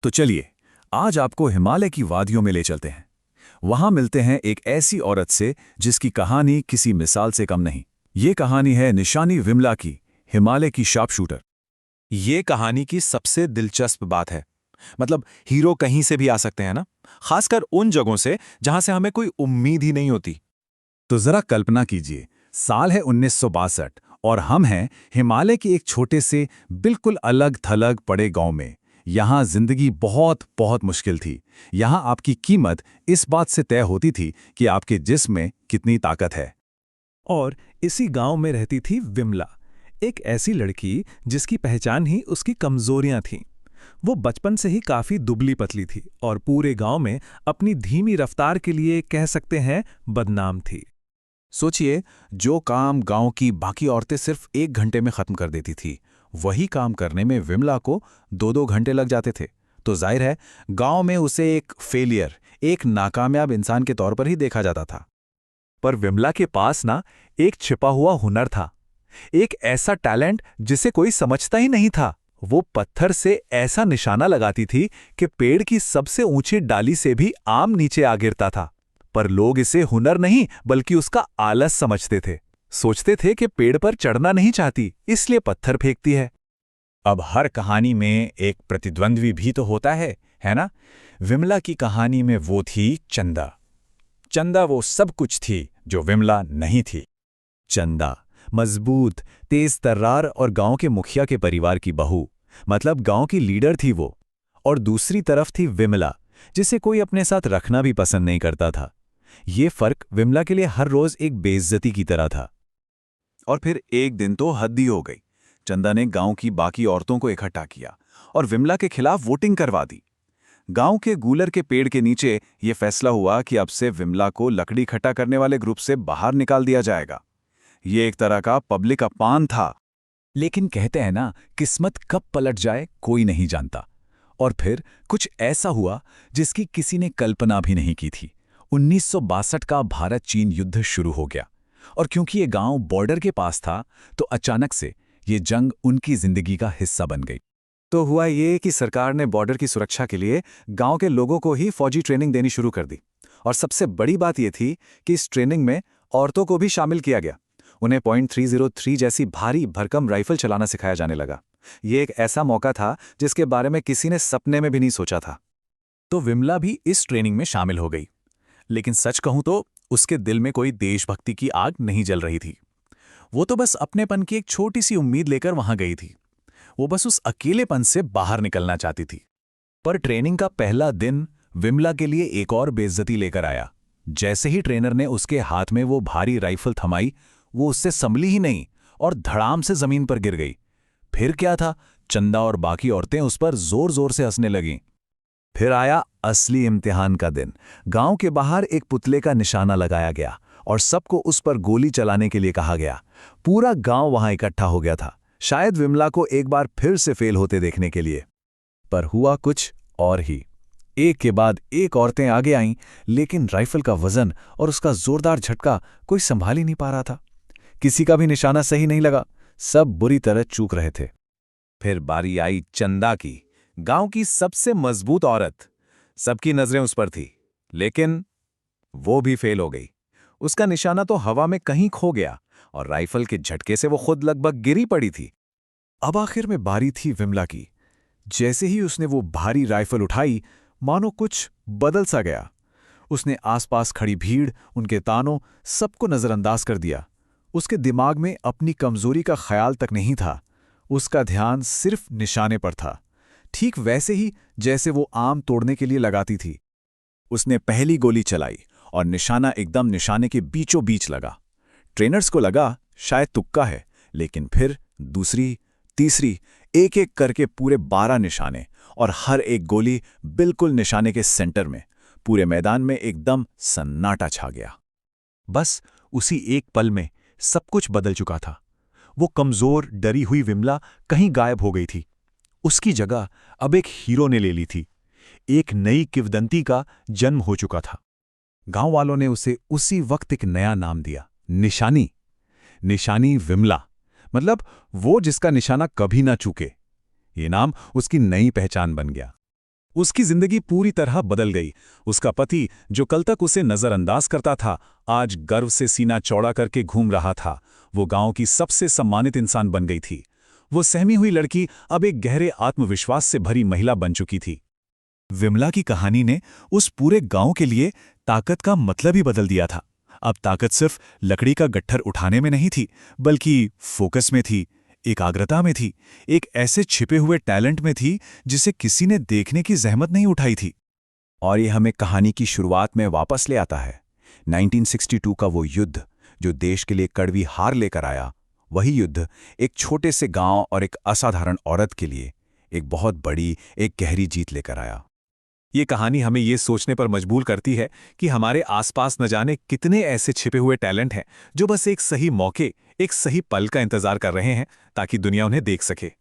तो चलिए, आज आपको हिमालय की वादियों में ले चलते हैं। वहां मिलते हैं एक ऐसी औरत से जिसकी कहानी किसी मिसाल से कम नहीं। ये कहानी है निशानी विमला की, हिमालय की शार्प शूटर। ये कहानी की सबसे दिलचस्प बात है। मतलब हीरो कहीं से भी आ सकते हैं ना, खासकर उन जगहों से जहां से हमें कोई उम्मीद ही नहीं होती। तो जरा कल्पना कीजिए, साल है 1962 और हम हैं हिमालय के एक छोटे से बिल्कुल अलग थलग पड़े गांव में। यहाँ जिंदगी बहुत बहुत मुश्किल थी। यहाँ आपकी कीमत इस बात से तय होती थी कि आपके जिस्म में कितनी ताकत है। और इसी गांव में रहती थी विमला, एक ऐसी लड़की जिसकी पहचान ही उसकी कमजोरियां थीं। वो बचपन से ही काफी दुबली पतली थी और पूरे गांव में अपनी धीमी रफ्तार के लिए कह सकते हैं बदनाम थी। सोचिए, जो काम गांव की बाकी औरतें सिर्फ 1 घंटे में खत्म कर देती थी, वही काम करने में विमला को 2-2 घंटे लग जाते थे। तो जाहिर है, गांव में उसे एक फेलियर, एक नाकामयाब इंसान के तौर पर ही देखा जाता था। पर विमला के पास ना एक छिपा हुआ हुनर था, एक ऐसा टैलेंट जिसे कोई समझता ही नहीं था। वो पत्थर से ऐसा निशाना लगाती थी कि पेड़ की सबसे ऊंची डाली से भी आम नीचे आ गिरता था। पर लोग इसे हुनर नहीं बल्कि उसका आलस समझते थे। सोचते थे कि पेड़ पर चढ़ना नहीं चाहती, इसलिए पत्थर फेंकती है। अब हर कहानी में एक प्रतिद्वंद्वी भी तो होता है ना? विमला की कहानी में वो थी चंदा। चंदा वो सब कुछ थी जो विमला नहीं थी। चंदा मजबूत, तेज तर्रार और गांव के मुखिया के परिवार की बहू, मतलब गांव की लीडर थी वो। और दूसरी तरफ थी विमला, जिसे कोई अपने साथ रखना भी पसंद नहीं करता था। ये फर्क विमला के लिए हर रोज एक बेइज्जती की तरह था। और फिर एक दिन तो हद ही हो गई। चंदा ने गांव की बाकी औरतों को इकट्ठा किया और विमला के खिलाफ वोटिंग करवा दी। गांव के गूलर के पेड़ के नीचे यह फैसला हुआ कि अब से विमला को लकड़ी इकट्ठा करने वाले ग्रुप से बाहर निकाल दिया जाएगा। ये एक तरह का पब्लिक अपमान था। लेकिन कहते हैं ना, किस्मत कब पलट जाए कोई नहीं जानता। और फिर कुछ ऐसा हुआ जिसकी किसी ने कल्पना भी नहीं की थी। 1962 का भारत चीन युद्ध शुरू हो गया। और क्योंकि ये गांव बॉर्डर के पास था, तो अचानक से ये जंग उनकी जिंदगी का हिस्सा बन गई। तो हुआ ये कि सरकार ने बॉर्डर की सुरक्षा के लिए गांव के लोगों को ही फौजी ट्रेनिंग देनी शुरू कर दी। और सबसे बड़ी बात यह थी कि इस ट्रेनिंग में औरतों को भी शामिल किया गया। उन्हें .303 जैसी भारी भरकम राइफल चलाना सिखाया जाने लगा। ये एक ऐसा मौका था जिसके बारे में किसी ने सपने में भी नहीं सोचा था। तो विमला भी इस ट्रेनिंग में शामिल हो गई। लेकिन सच कहूं तो उसके दिल में कोई देशभक्ति की आग नहीं जल रही थी। वो तो बस अपनेपन की एक छोटी सी उम्मीद लेकर वहां गई थी। वो बस उस अकेलेपन से बाहर निकलना चाहती थी। पर ट्रेनिंग का पहला दिन विमला के लिए एक और बेइज्जती लेकर आया। जैसे ही ट्रेनर ने उसके हाथ में वो भारी राइफल थमाई, वो उससे संभली ही नहीं और धड़ाम से जमीन पर गिर गई। फिर क्या था, चंदा और बाकी औरतें उस पर जोर जोर से हंसने लगीं। फिर आया असली इम्तिहान का दिन। गांव के बाहर एक पुतले का निशाना लगाया गया और सबको उस पर गोली चलाने के लिए कहा गया। पूरा गांव वहां इकट्ठा हो गया था, शायद विमला को एक बार फिर से फेल होते देखने के लिए। पर हुआ कुछ और ही। एक के बाद एक औरतें आगे आईं, लेकिन राइफल का वजन और उसका जोरदार झटका कोई संभाल ही नहीं पा रहा था। किसी का भी निशाना सही नहीं लगा, सब बुरी तरह चूक रहे थे। फिर बारी आई चंदा की, गांव की सबसे मजबूत औरत। सबकी नजरें उस पर थी, लेकिन वो भी फेल हो गई। उसका निशाना तो हवा में कहीं खो गया और राइफल के झटके से वो खुद लगभग गिरी पड़ी थी। अब आखिर में बारी थी विमला की। जैसे ही उसने वो भारी राइफल उठाई, मानो कुछ बदल सा गया। उसने आसपास खड़ी भीड़, उनके तानों, सबको नजरअंदाज कर दिया। उसके दिमाग में अपनी कमजोरी का ख्याल तक नहीं था। उसका ध्यान सिर्फ निशाने पर था, ठीक वैसे ही जैसे वो आम तोड़ने के लिए लगाती थी। उसने पहली गोली चलाई और निशाना एकदम निशाने के बीचों बीच लगा। ट्रेनर्स को लगा शायद तुक्का है, लेकिन फिर दूसरी, तीसरी, एक एक करके पूरे 12 निशाने, और हर एक गोली बिल्कुल निशाने के सेंटर में। पूरे मैदान में एकदम सन्नाटा छा गया। बस उसी एक पल में सब कुछ बदल चुका था। वो कमजोर, डरी हुई विमला कहीं गायब हो गई थी। उसकी जगह अब एक हीरो ने ले ली थी। एक नई किंवदंती का जन्म हो चुका था। गांव वालों ने उसे उसी वक्त एक नया नाम दिया, निशानी। निशानी विमला, मतलब वो जिसका निशाना कभी ना चूके। ये नाम उसकी नई पहचान बन गया। उसकी जिंदगी पूरी तरह बदल गई। उसका पति, जो कल तक उसे नजरअंदाज करता था, आज गर्व से सीना चौड़ा करके घूम रहा था। वो गांव की सबसे सम्मानित इंसान बन गई थी। वो सहमी हुई लड़की अब एक गहरे आत्मविश्वास से भरी महिला बन चुकी थी। विमला की कहानी ने उस पूरे गांव के लिए ताकत का मतलब ही बदल दिया था। अब ताकत सिर्फ लकड़ी का गट्ठर उठाने में नहीं थी, बल्कि फोकस में थी, एकाग्रता में थी, एक ऐसे छिपे हुए टैलेंट में थी जिसे किसी ने देखने की जहमत नहीं उठाई थी। और ये हमें कहानी की शुरुआत में वापस ले आता है। 1962 का वो युद्ध जो देश के लिए कड़वी हार लेकर आया, वही युद्ध एक छोटे से गांव और एक असाधारण औरत के लिए एक बहुत बड़ी, एक गहरी जीत लेकर आया। ये कहानी हमें ये सोचने पर मजबूर करती है कि हमारे आसपास न जाने कितने ऐसे छिपे हुए टैलेंट हैं जो बस एक सही मौके, एक सही पल का इंतजार कर रहे हैं ताकि दुनिया उन्हें देख सके।